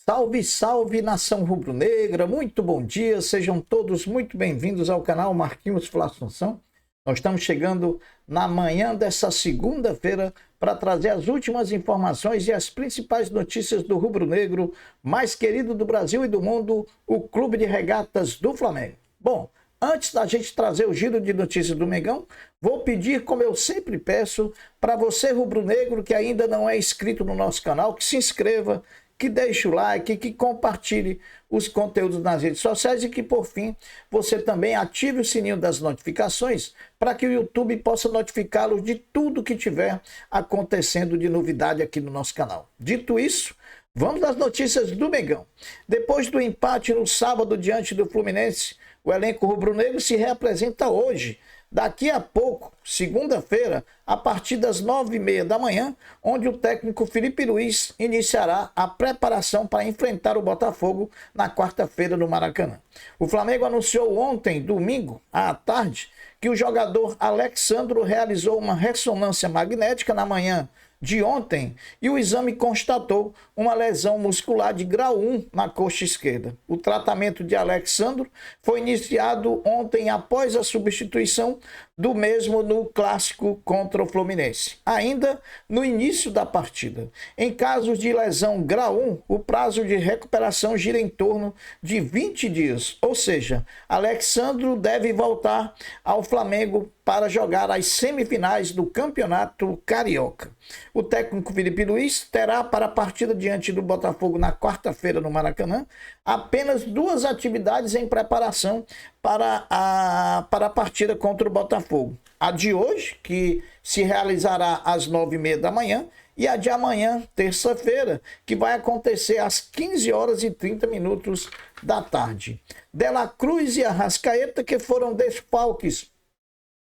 Salve, salve, nação rubro-negra, muito bom dia, sejam todos muito bem-vindos ao canal Marquinhos Fla Assunção. Nós estamos chegando na manhã dessa segunda-feira para trazer as últimas informações e as principais notícias do rubro-negro mais querido do Brasil e do mundo, o Clube de Regatas do Flamengo. Bom, antes da gente trazer o giro de notícias do Mengão, vou pedir, como eu sempre peço, para você rubro-negro que ainda não é inscrito no nosso canal, que se inscreva, que deixe o like, que compartilhe os conteúdos nas redes sociais e que, por fim, você também ative o sininho das notificações para que o YouTube possa notificá-los de tudo que tiver acontecendo de novidade aqui no nosso canal. Dito isso, vamos às notícias do Mengão. Depois do empate no sábado diante do Fluminense, o elenco rubro-negro se reapresenta hoje, daqui a pouco, segunda-feira, a partir das 9h30 da manhã, onde o técnico Felipe Luiz iniciará a preparação para enfrentar o Botafogo na quarta-feira no Maracanã. O Flamengo anunciou ontem, domingo, à tarde, que o jogador Alexandro realizou uma ressonância magnética na manhã de ontem e o exame constatou uma lesão muscular de grau 1 na coxa esquerda. O tratamento de Alexandro foi iniciado ontem após a substituição do mesmo no clássico contra o Fluminense, ainda no início da partida. Em casos de lesão grau 1, o prazo de recuperação gira em torno de 20 dias, ou seja, Alexandro deve voltar ao Flamengo para jogar as semifinais do Campeonato Carioca. O técnico Felipe Luiz terá para a partida diante do Botafogo na quarta-feira no Maracanã apenas 2 atividades em preparação para a partida contra o Botafogo. A de hoje, que se realizará às 9h30 da manhã, e a de amanhã, terça-feira, que vai acontecer às 15h30 da tarde. De La Cruz e Arrascaeta, que foram desfalques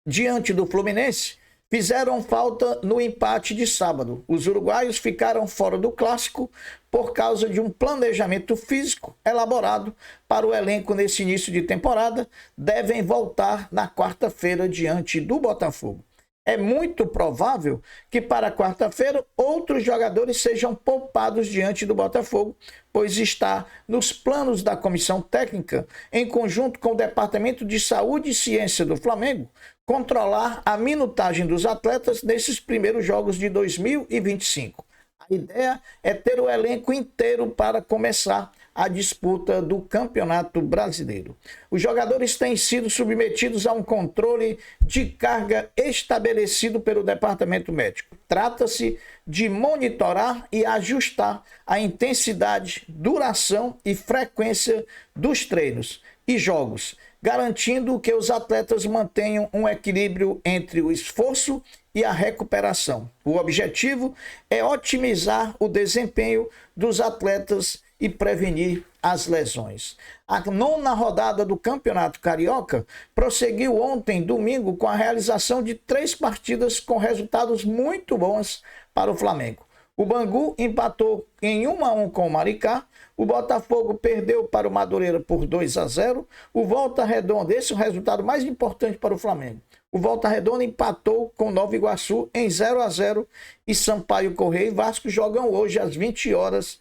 diante do Fluminense, fizeram falta no empate de sábado. Os uruguaios ficaram fora do clássico por causa de um planejamento físico elaborado para o elenco nesse início de temporada. Devem voltar na quarta-feira diante do Botafogo. É muito provável que para quarta-feira outros jogadores sejam poupados diante do Botafogo, pois está nos planos da comissão técnica, em conjunto com o Departamento de Saúde e Ciência do Flamengo, controlar a minutagem dos atletas nesses primeiros jogos de 2025. A ideia é ter o elenco inteiro para começar a disputa do Campeonato Brasileiro. Os jogadores têm sido submetidos a um controle de carga estabelecido pelo Departamento Médico. Trata-se de monitorar e ajustar a intensidade, duração e frequência dos treinos e jogos, garantindo que os atletas mantenham um equilíbrio entre o esforço e a recuperação. O objetivo é otimizar o desempenho dos atletas e prevenir as lesões. A 9ª rodada do Campeonato Carioca prosseguiu ontem, domingo, com a realização de 3 partidas com resultados muito bons para o Flamengo. O Bangu empatou em 1-1 com o Maricá, o Botafogo perdeu para o Madureira por 2-0, o Volta Redonda, esse é o resultado mais importante para o Flamengo. O Volta Redonda empatou com Nova Iguaçu em 0-0 e Sampaio Corrêa e Vasco jogam hoje às 20 horas,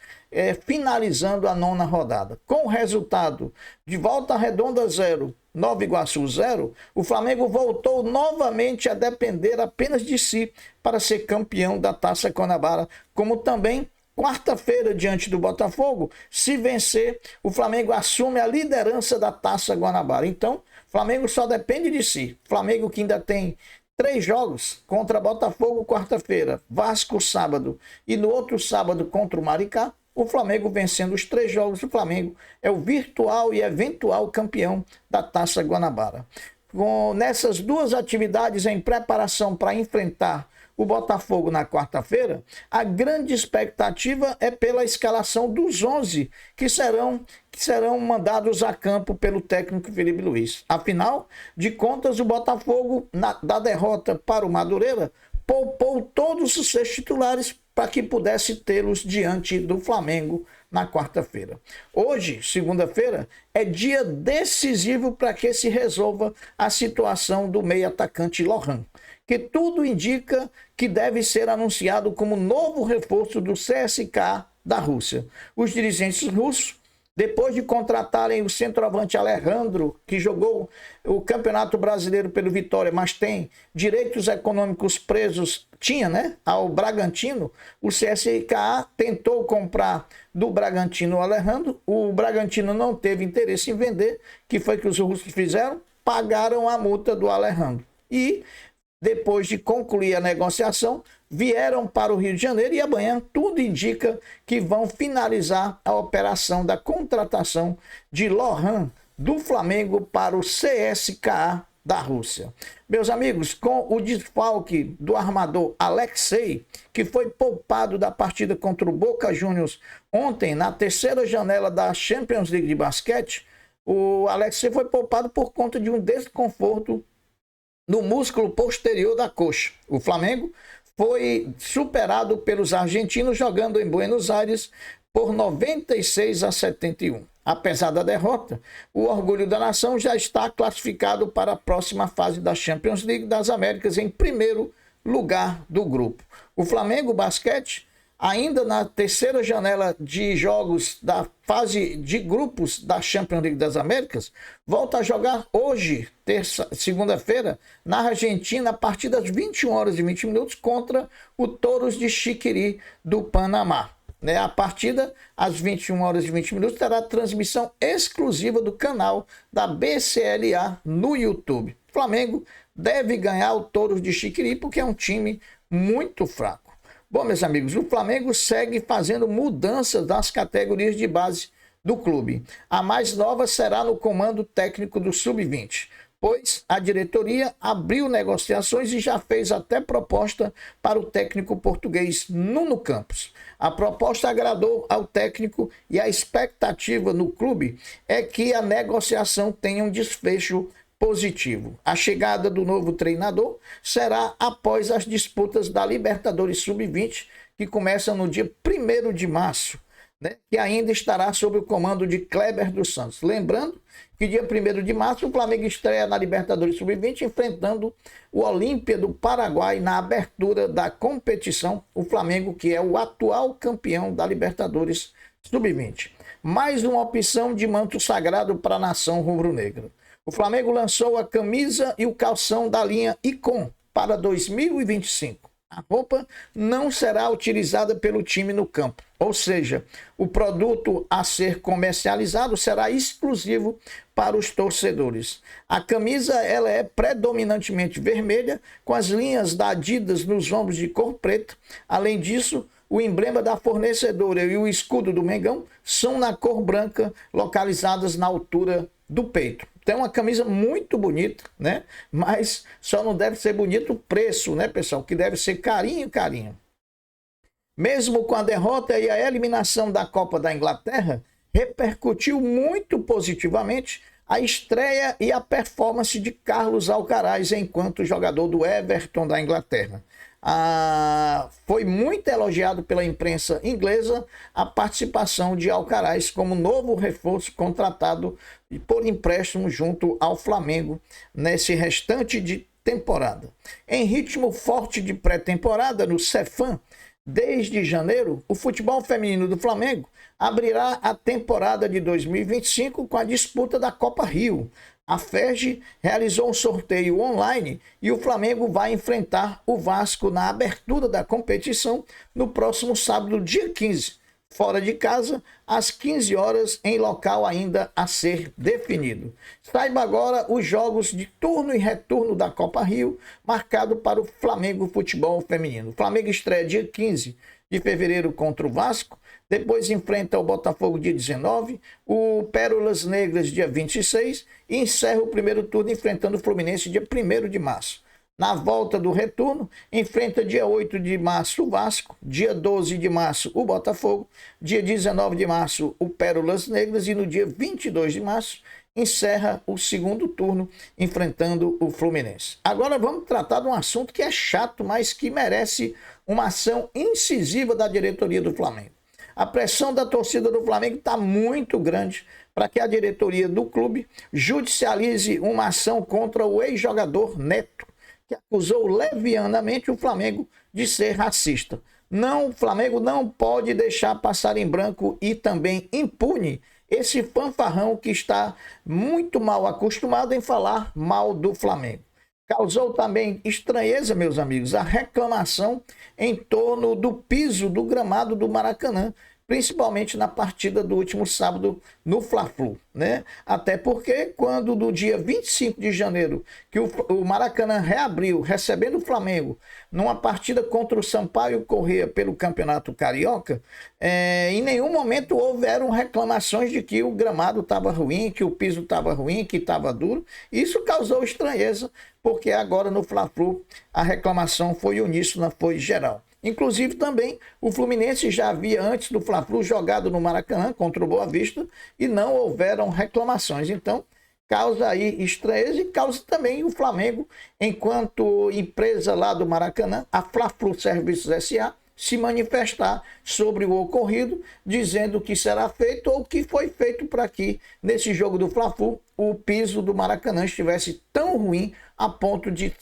finalizando a 9ª rodada. Com o resultado de Volta Redonda 0, Nova Iguaçu 0, o Flamengo voltou novamente a depender apenas de si para ser campeão da Taça Guanabara, como também quarta-feira, diante do Botafogo, se vencer, o Flamengo assume a liderança da Taça Guanabara. Então, o Flamengo só depende de si. Flamengo que ainda tem 3 jogos contra Botafogo quarta-feira, Vasco sábado e no outro sábado contra o Maricá. O Flamengo vencendo os 3 jogos, o Flamengo é o virtual e eventual campeão da Taça Guanabara. Nessas 2 atividades em preparação para enfrentar o Botafogo na quarta-feira, a grande expectativa é pela escalação dos 11 que serão mandados a campo pelo técnico Felipe Luiz. Afinal de contas, o Botafogo, da derrota para o Madureira, poupou todos os seus titulares para que pudesse tê-los diante do Flamengo na quarta-feira. Hoje, segunda-feira, é dia decisivo para que se resolva a situação do meio-atacante Lohan, que tudo indica que deve ser anunciado como novo reforço do CSKA da Rússia. Os dirigentes russos, depois de contratarem o centroavante Alejandro, que jogou o Campeonato Brasileiro pelo Vitória, mas tem direitos econômicos presos, tinha, né, ao Bragantino, o CSKA tentou comprar do Bragantino o Alejandro, o Bragantino não teve interesse em vender, que foi que os russos fizeram? Pagaram a multa do Alejandro. E, depois de concluir a negociação, vieram para o Rio de Janeiro e amanhã tudo indica que vão finalizar a operação da contratação de Lohan do Flamengo para o CSKA da Rússia. Meus amigos, com o desfalque do armador Alexei, que foi poupado da partida contra o Boca Juniors ontem, na terceira janela da Champions League de basquete, o Alexei foi poupado por conta de um desconforto no músculo posterior da coxa. O Flamengo foi superado pelos argentinos jogando em Buenos Aires por 96-71. Apesar da derrota, o Orgulho da Nação já está classificado para a próxima fase da Champions League das Américas em primeiro lugar do grupo. O Flamengo Basquete, ainda na terceira janela de jogos da fase de grupos da Champions League das Américas, volta a jogar hoje, segunda-feira, na Argentina, a partir das 21h20 contra o Toros de Chiquiri do Panamá. A partida, às 21h20, terá transmissão exclusiva do canal da BCLA no YouTube. O Flamengo deve ganhar o Toros de Chiquiri porque é um time muito fraco. Bom, meus amigos, o Flamengo segue fazendo mudanças nas categorias de base do clube. A mais nova será no comando técnico do Sub-20, pois a diretoria abriu negociações e já fez até proposta para o técnico português Nuno Campos. A proposta agradou ao técnico e a expectativa no clube é que a negociação tenha um desfecho positivo. A chegada do novo treinador será após as disputas da Libertadores Sub-20, que começam no dia 1º de março, que ainda estará sob o comando de Kleber dos Santos. Lembrando que dia 1º de março o Flamengo estreia na Libertadores Sub-20, enfrentando o Olímpia do Paraguai na abertura da competição, o Flamengo que é o atual campeão da Libertadores Sub-20. Mais uma opção de manto sagrado para a nação rubro-negra. O Flamengo lançou a camisa e o calção da linha Icon para 2025. A roupa não será utilizada pelo time no campo, ou seja, o produto a ser comercializado será exclusivo para os torcedores. A camisa ela é predominantemente vermelha, com as linhas da Adidas nos ombros de cor preta. Além disso, o emblema da fornecedora e o escudo do Mengão são na cor branca, localizadas na altura do peito. Tem uma camisa muito bonita, né? Mas só não deve ser bonito o preço, né, pessoal? Que deve ser carinho. Mesmo com a derrota e a eliminação da Copa da Inglaterra, repercutiu muito positivamente a estreia e a performance de Carlos Alcaraz enquanto jogador do Everton da Inglaterra. Foi muito elogiado pela imprensa inglesa a participação de Alcaraz como novo reforço contratado por empréstimo junto ao Flamengo nesse restante de temporada. Em ritmo forte de pré-temporada no Cefam, desde janeiro, o futebol feminino do Flamengo abrirá a temporada de 2025 com a disputa da Copa Rio. A FERJ realizou um sorteio online e o Flamengo vai enfrentar o Vasco na abertura da competição no próximo sábado, dia 15, fora de casa, às 15 horas, em local ainda a ser definido. Saiba agora os jogos de turno e retorno da Copa Rio, marcado para o Flamengo Futebol Feminino. O Flamengo estreia dia 15 de fevereiro contra o Vasco, depois enfrenta o Botafogo dia 19, o Pérolas Negras dia 26 e encerra o primeiro turno enfrentando o Fluminense dia 1º de março. Na volta do retorno, enfrenta dia 8 de março o Vasco, dia 12 de março o Botafogo, dia 19 de março o Pérolas Negras e no dia 22 de março encerra o segundo turno enfrentando o Fluminense. Agora vamos tratar de um assunto que é chato, mas que merece uma ação incisiva da diretoria do Flamengo. A pressão da torcida do Flamengo está muito grande para que a diretoria do clube judicialize uma ação contra o ex-jogador Neto, que acusou levianamente o Flamengo de ser racista. Não, o Flamengo não pode deixar passar em branco e também impune esse fanfarrão que está muito mal acostumado em falar mal do Flamengo. Causou também estranheza, meus amigos, a reclamação em torno do piso do gramado do Maracanã, principalmente na partida do último sábado no Fla-Flu, né? Até porque quando no dia 25 de janeiro, que o Maracanã reabriu, recebendo o Flamengo, numa partida contra o Sampaio Corrêa pelo Campeonato Carioca, em nenhum momento houveram reclamações de que o gramado estava ruim, que o piso estava ruim, que estava duro. Isso causou estranheza, porque agora no Fla-Flu a reclamação foi uníssona, foi geral. Inclusive também o Fluminense já havia antes do Fla-Flu jogado no Maracanã contra o Boa Vista e não houveram reclamações. Então causa aí estranheza e causa também o Flamengo, enquanto empresa lá do Maracanã, a Fla-Flu Serviços S.A., se manifestar sobre o ocorrido, dizendo o que será feito ou o que foi feito para que nesse jogo do Fla-Flu o piso do Maracanã estivesse tão ruim a ponto de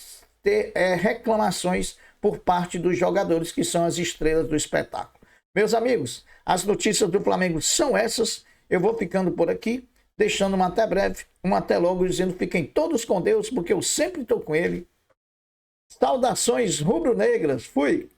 ter reclamações por parte dos jogadores que são as estrelas do espetáculo. Meus amigos, as notícias do Flamengo são essas. Eu vou ficando por aqui, deixando uma até breve, uma até logo, dizendo fiquem todos com Deus, porque eu sempre estou com ele. Saudações rubro-negras. Fui!